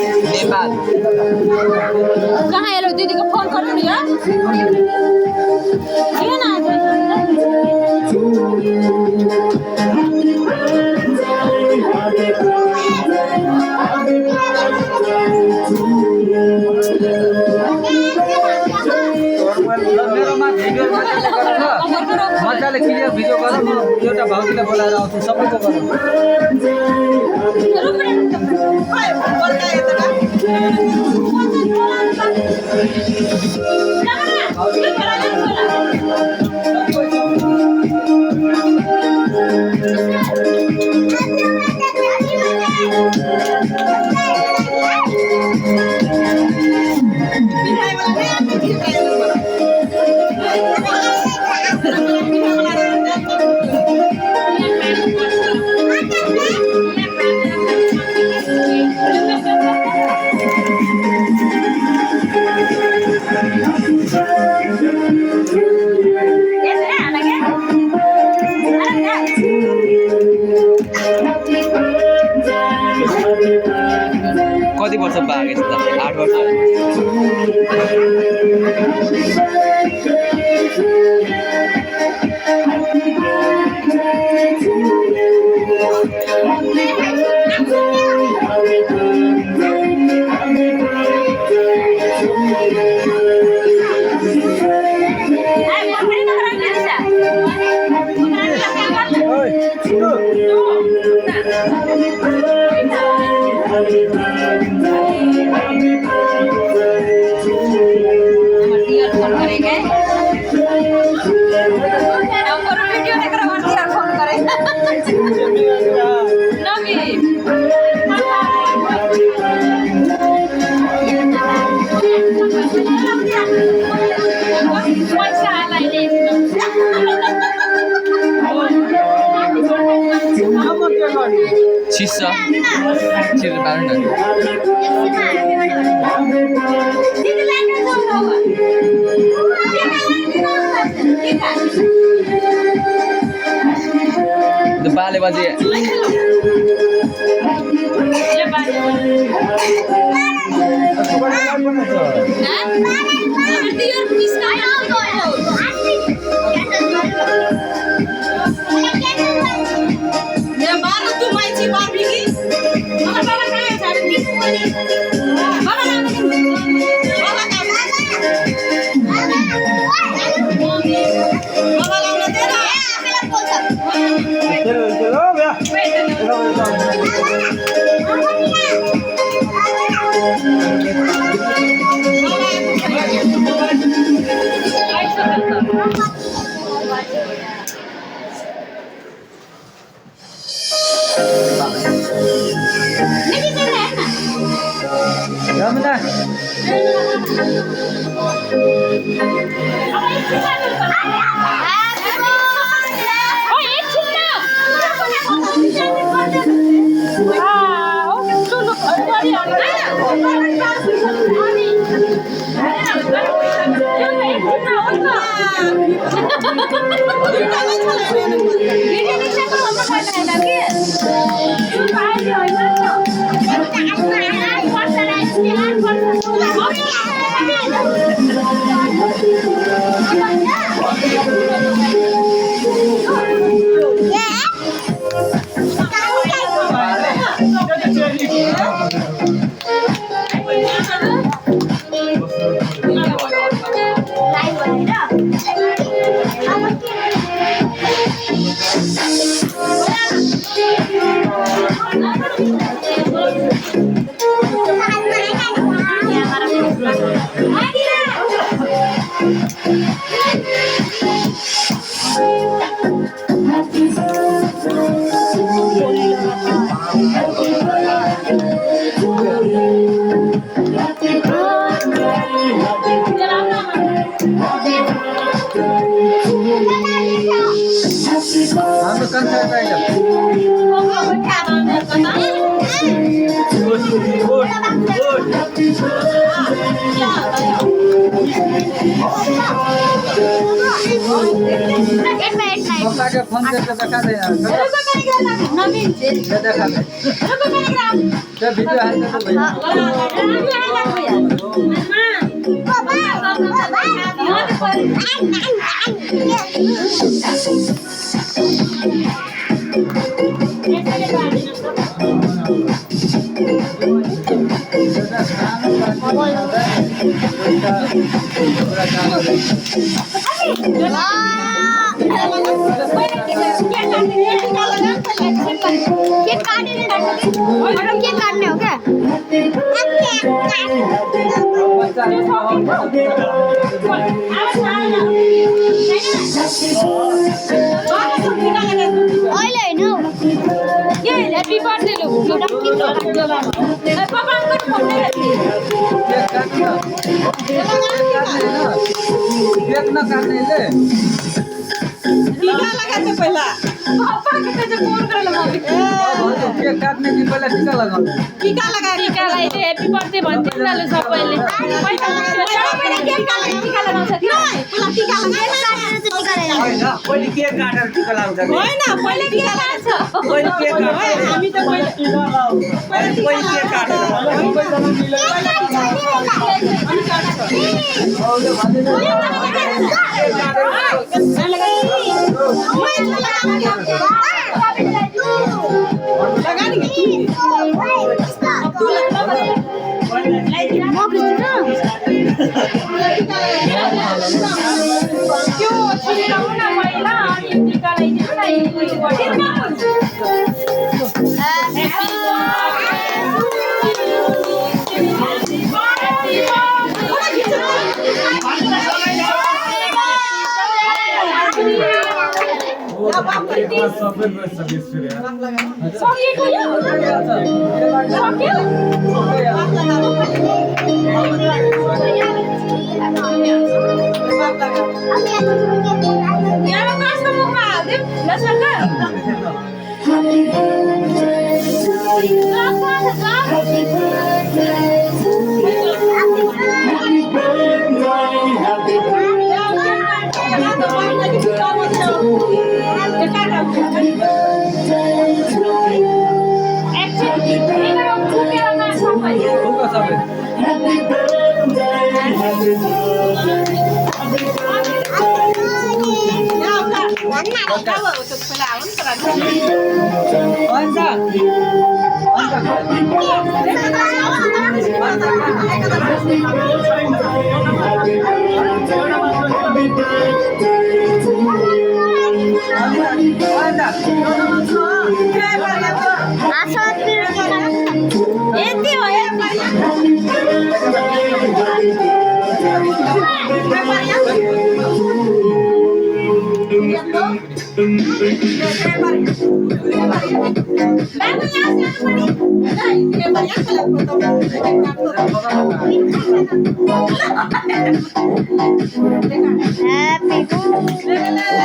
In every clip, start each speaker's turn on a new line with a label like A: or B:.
A: नेपाल
B: कहाँ हेलो दिदी को फोन करो नि यार किन आज
A: मेरोमा भिडियो मजाले क्लियर भिडियो गर म एउटा भाउजूलाई बोलाएर आउँछु सबैको गर कति वर्ष भागेछ त 8 वर्ष Sisa, ciri barang. The bale bazi. Ramana. Kan saya पप्पा के फोन करके देखा दे यार
B: नवीन से
A: ये देखा दे ये वीडियो है तो भैया
B: केक काटने हो क्या ऑयल है ना ये हैप्पी बर्थडे लो पापा को फोन दे
A: केक ना काटने ले
C: टीका लगाते पहिला
B: पापा के तो फोन कर लो मम्मी
A: केक काटने की पहले टीका लगाओ
C: टीका लगाए
B: टीका लगाइदे हैप्पी बर्थडे भन्दिनु न ल सबैले टीका लगाउँछ कि
C: पहिला टीका लगाए
D: होइन पहिले केक काटेर टिका लाउँछ नि
C: होइन पहिले टीका लगाछ
D: पहिले केक काटेर
C: हामी त पहिले
D: पहिले केक काटेर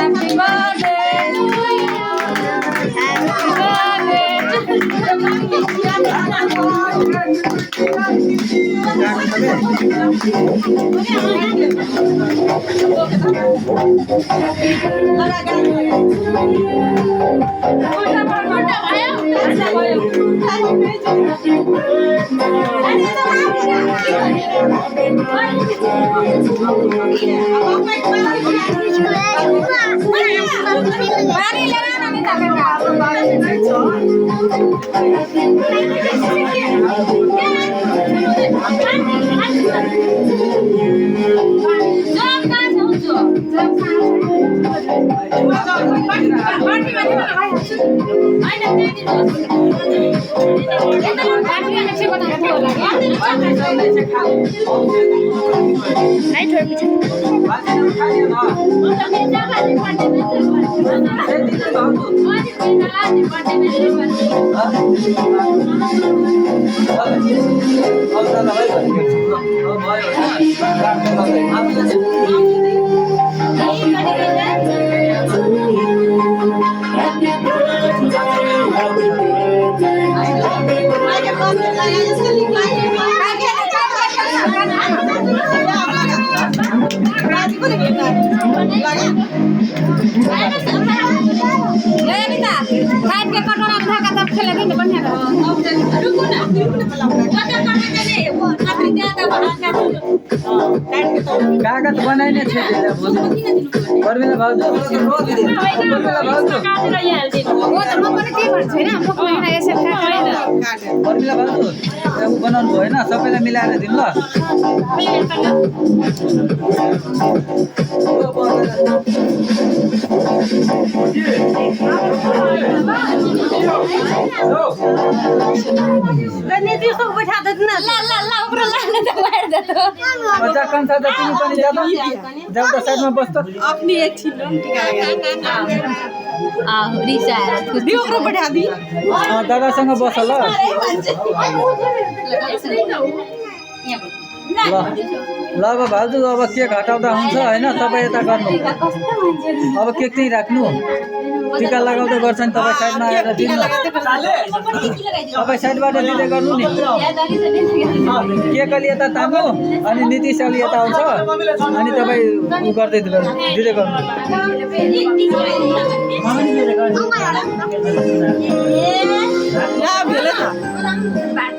C: Happy birthday.
A: कागज बनाइने छ पर्मिला भाउजू पर्मिला भाउजू
B: काटेर यहाँ हालिदिनु
A: पर्मिला भाउजू बनाउनु भयो होइन सबैलाई मिलाएर दिनु ल मजा कम छ त तिमी पनि जाऊ त साइडमा बस त
C: अपनी एक छिन टीका लगाएर दियो ओकरो बैठा दी
A: दादासँग बस ल ल अब भाउजू अब केक हटाउँदा हुन्छ होइन तपाईँ यता गर्नु अब केक चाहिँ राख्नु टिका लगाउँदै गर्छ नि तपाईँ साइडमा आएर दिनु तपाईँ साइडबाट दिँदै गर्नु नि केक अलि यता तान्नु अनि नीतिश अलि यता आउँछ अनि तपाईँ उ गर्दै दिँदै गर्नु
C: ला भेले त